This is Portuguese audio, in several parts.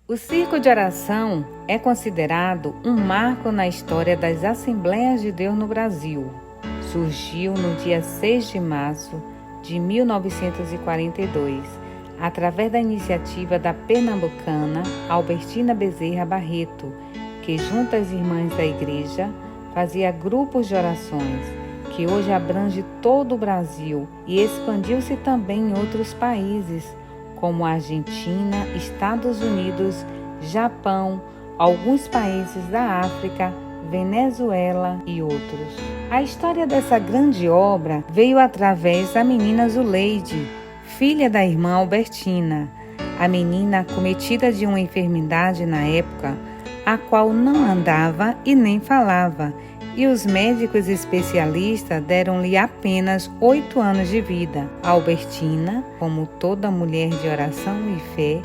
O Circo de Oração é considerado um marco na história das Assembleias de Deus no Brasil. Surgiu no dia 6 de março de 1942, através da iniciativa da pernambucana Albertina Bezerra Barreto, que junto às irmãs da igreja fazia grupos de orações, que hoje abrange todo o Brasil e expandiu-se também em outros países, como Argentina, Estados Unidos, Japão, alguns países da África, Venezuela e outros. A história dessa grande obra veio através da menina Zuleide, filha da irmã Albertina. A menina acometida de uma enfermidade na época, a qual não andava e nem falava, e os médicos especialistas deram-lhe apenas 8 anos de vida. Albertina, como toda mulher de oração e fé,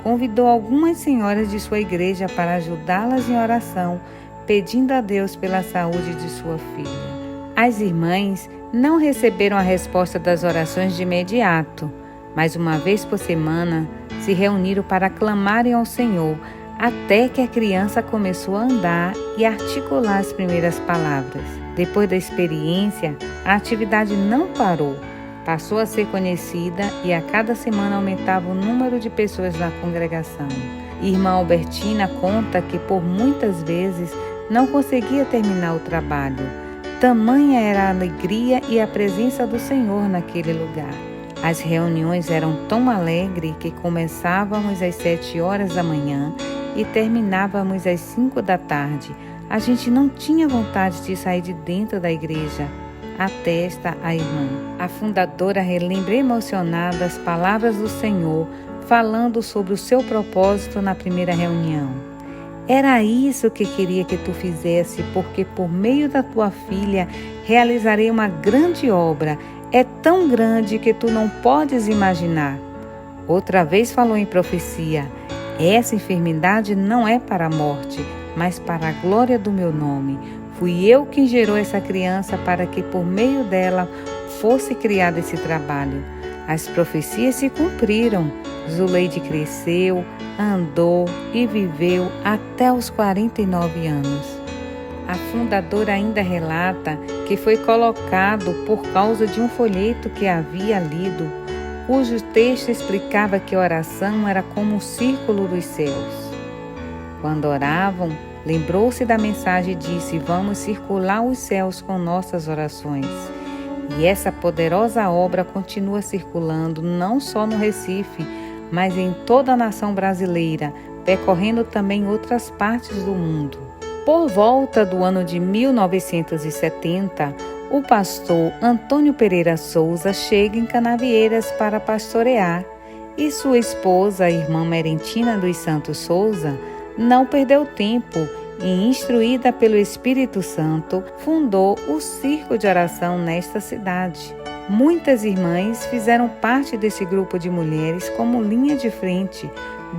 convidou algumas senhoras de sua igreja para ajudá-las em oração, pedindo a Deus pela saúde de sua filha. As irmãs não receberam a resposta das orações de imediato, mas uma vez por semana se reuniram para clamarem ao Senhor, até que a criança começou a andar e articular as primeiras palavras. Depois da experiência, a atividade não parou, passou a ser conhecida e a cada semana aumentava o número de pessoas na congregação. Irmã Albertina conta que por muitas vezes não conseguia terminar o trabalho. Tamanha era a alegria e a presença do Senhor naquele lugar. As reuniões eram tão alegres que começávamos às 7 horas da manhã e terminávamos às 5 da tarde. A gente não tinha vontade de sair de dentro da igreja, atesta a irmã. A fundadora relembra emocionada as palavras do Senhor, falando sobre o seu propósito na primeira reunião. Era isso que queria que tu fizesse, porque por meio da tua filha realizarei uma grande obra. É tão grande que tu não podes imaginar. Outra vez falou em profecia. Essa enfermidade não é para a morte, mas para a glória do meu nome. Fui eu quem gerou essa criança para que por meio dela fosse criado esse trabalho. As profecias se cumpriram. Zuleide cresceu, andou e viveu até os 49 anos. A fundadora ainda relata que foi colocado por causa de um folheto que havia lido, cujo texto explicava que a oração era como o círculo dos céus. Quando oravam, lembrou-se da mensagem e disse: vamos circular os céus com nossas orações. E essa poderosa obra continua circulando não só no Recife, mas em toda a nação brasileira, percorrendo também outras partes do mundo. Por volta do ano de 1970, o pastor Antônio Pereira Souza chega em Canavieiras para pastorear e sua esposa, a irmã Merentina dos Santos Souza, não perdeu tempo e, instruída pelo Espírito Santo, fundou o Circo de Oração nesta cidade. Muitas irmãs fizeram parte desse grupo de mulheres como linha de frente,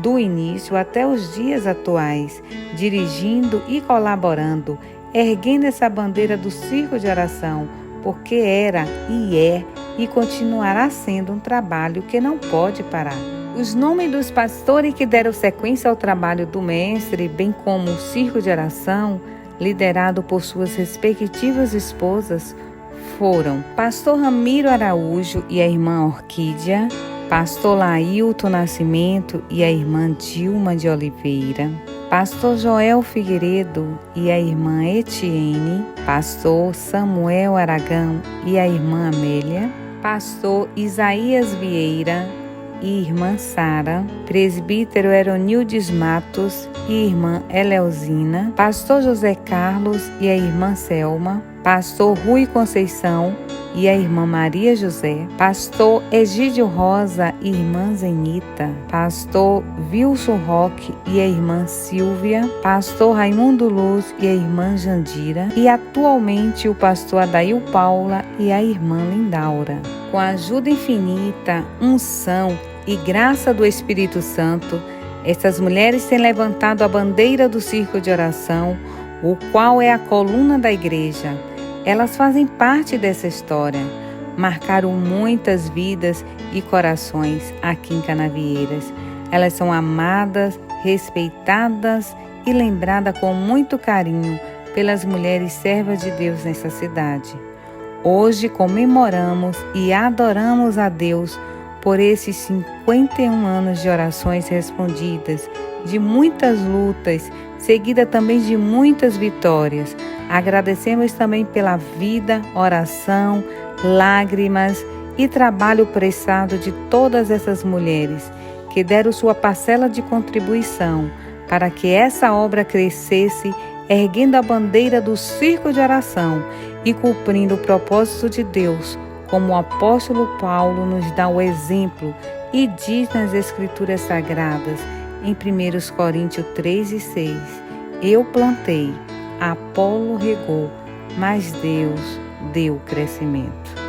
do início até os dias atuais, dirigindo e colaborando, erguendo essa bandeira do Circo de Oração, porque era e é e continuará sendo um trabalho que não pode parar. Os nomes dos pastores que deram sequência ao trabalho do mestre, bem como o Circo de Oração, liderado por suas respectivas esposas, foram Pastor Ramiro Araújo e a irmã Orquídea, Pastor Lailton Nascimento e a irmã Dilma de Oliveira, Pastor Joel Figueiredo e a irmã Etienne, Pastor Samuel Aragão e a irmã Amélia, Pastor Isaías Vieira e irmã Sara, presbítero Eronildes Matos e irmã Eleusina, Pastor José Carlos e a irmã Selma, Pastor Rui Conceição e a irmã Maria José, Pastor Egídio Rosa e irmã Zenita, Pastor Wilson Roque e a irmã Silvia, Pastor Raimundo Luz e a irmã Jandira e atualmente o Pastor Adail Paula e a irmã Lindaura. Com a ajuda infinita, unção e graça do Espírito Santo, essas mulheres têm levantado a bandeira do Circo de Oração, o qual é a coluna da igreja. Elas fazem parte dessa história, marcaram muitas vidas e corações aqui em Canavieiras. Elas são amadas respeitadas e lembradas com muito carinho pelas mulheres servas de Deus nessa cidade. Hoje comemoramos e adoramos a Deus por esses 51 anos de orações respondidas, de muitas lutas, seguida também de muitas vitórias. Agradecemos também pela vida, oração, lágrimas e trabalho prestado de todas essas mulheres que deram sua parcela de contribuição para que essa obra crescesse, erguendo a bandeira do círculo de oração e cumprindo o propósito de Deus, como o apóstolo Paulo nos dá o exemplo e diz nas Escrituras Sagradas, em 1 Coríntios 3:6, eu plantei, Apolo regou, mas Deus deu o crescimento.